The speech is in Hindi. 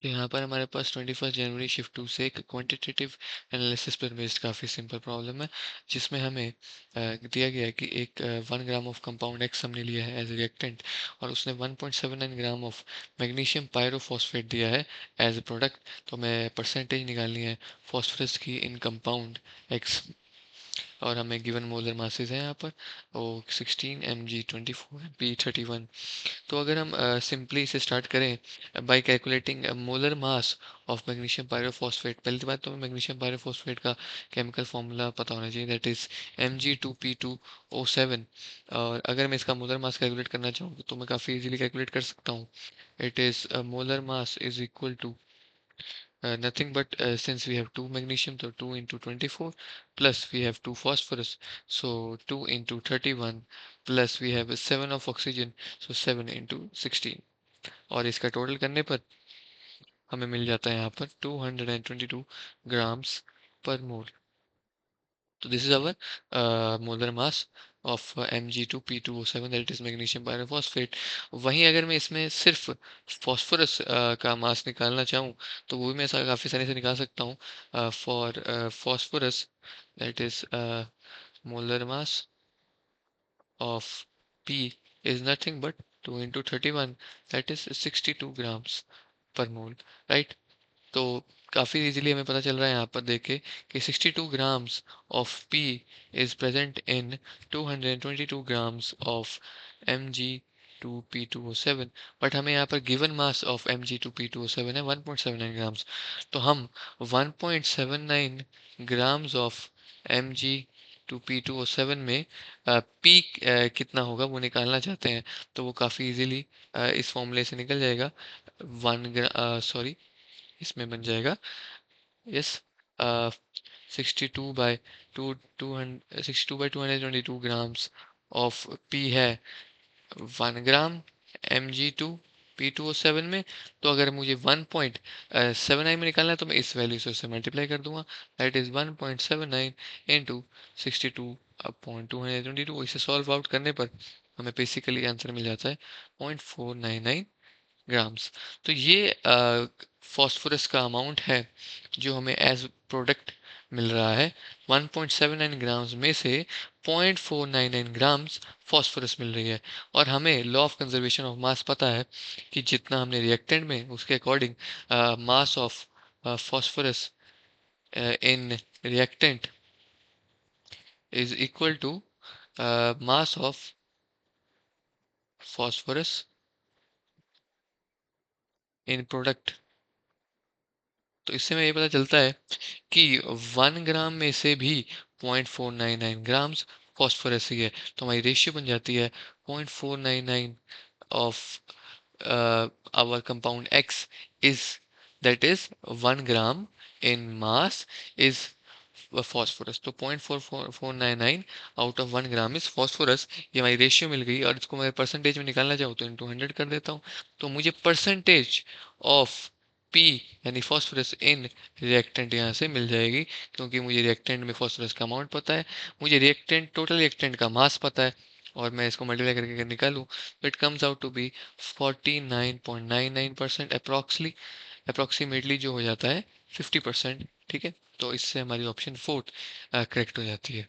तो यहाँ पर हमारे पास 21 जनवरी शिफ्ट 2 से एक क्वांटिटेटिव एनालिसिस पर बेस्ड काफ़ी सिंपल प्रॉब्लम है, जिसमें हमें दिया गया है कि एक 1 ग्राम ऑफ कंपाउंड एक्स हमने लिया है एज रिएक्टेंट, और उसने 1.79 ग्राम ऑफ मैग्नीशियम पायरोफॉस्फेट दिया है एज ए प्रोडक्ट। तो हमें परसेंटेज निकालनी है फॉस्फोरस की इन कंपाउंड एक्स, और हमें गिवन मोलर मासेस हैं यहाँ पर ओ 16 mg 24 p 31। तो अगर हम सिंपली इसे स्टार्ट करें bye calculating molar mass of magnesium pyrophosphate, पहली बात तो हमें मैग्नीशियम पायरोफॉस्फेट का केमिकल फार्मूला पता होना चाहिए, दैट इज Mg2p2O7। और अगर मैं इसका मोलर मास कैलकुलेट करना चाहूँ तो मैं काफ़ी इजीली कैलकुलेट कर सकता हूँ। It is molar mass is equal to nothing but since we have 2 magnesium, so 2 into 24 plus we have 2 phosphorus, so 2 into 31 plus we have 7 of oxygen, so 7 into 16। और इसका टोटल करने पर हमें मिल जाता है यहाँ पर 222 ग्राम्स पर मोल। तो this is our molar mass of Mg2p2O7, that is magnesium pyrophosphate. वहीं अगर मैं इसमें सिर्फ फॉस्फोरस का मास निकालना चाहूँ तो वो भी मैं ऐसा काफ़ी आसानी से निकाल सकता हूँ। For phosphorus that is molar mass of P is nothing but 2 into 31, that is 62 grams per mole, right? तो काफ़ी इजीली हमें पता चल रहा है यहाँ पर देख के कि 62 grams of P is present in 222 grams of Mg2p2O7। But हमें यहाँ पर गिवन मास ऑफ Mg2p2O7 है 1.79 ग्राम्स। तो हम 1.79 ग्राम्स ऑफ Mg2p2O7 में P कितना होगा वो निकालना चाहते हैं। तो वो काफ़ी इजीली इस फॉर्मूले से निकल जाएगा। सॉरी, इसमें बन जाएगा यस 62/222 ग्राम्स ऑफ पी है 1 ग्राम Mg2p2O7 में। तो अगर मुझे 1.79 में निकालना है तो मैं इस वैल्यू से उसे मल्टीप्लाई कर दूंगा, दैट इज 1.79 इंटू 62/222। इसे सॉल्व आउट करने पर हमें बेसिकली आंसर मिल जाता है 0.499 ग्राम्स। तो ये फॉस्फोरस का अमाउंट है जो हमें एज प्रोडक्ट मिल रहा है। 1.79 ग्राम्स में से 0.499 ग्राम्स फॉस्फोरस मिल रही है। और हमें law of conservation of mass पता है कि जितना हमने रिएक्टेंट में उसके according mass of phosphorus in reactant is equal to mass of phosphorus in product. तो इससे हमें ये पता चलता है कि 1 ग्राम में से भी 0.499 ग्राम्स फॉस्फोरस ही है। तो हमारी रेशियो बन जाती है 0.499 of our compound X is, that is 1 gram in mass is phosphorus. तो 0.4499 out of 1 gram is phosphorus. ये हमारी रेशियो मिल गई, और इसको मैं परसेंटेज में निकालना चाहूँ तो इंटू 100 कर देता हूँ। तो मुझे परसेंटेज ऑफ पी यानी फॉस्फोरस इन रिएक्टेंट यहाँ से मिल जाएगी, क्योंकि मुझे रिएक्टेंट में फॉस्फोरस का अमाउंट पता है, मुझे रिएक्टेंट टोटल रिएक्टेंट का मास पता है, और मैं इसको मल्टीप्लाई करके अगर निकालूँ तो it comes out to be 49.99% approximately, जो हो जाता है 50%। ठीक है, तो इससे हमारी ऑप्शन 4 करेक्ट हो जाती है।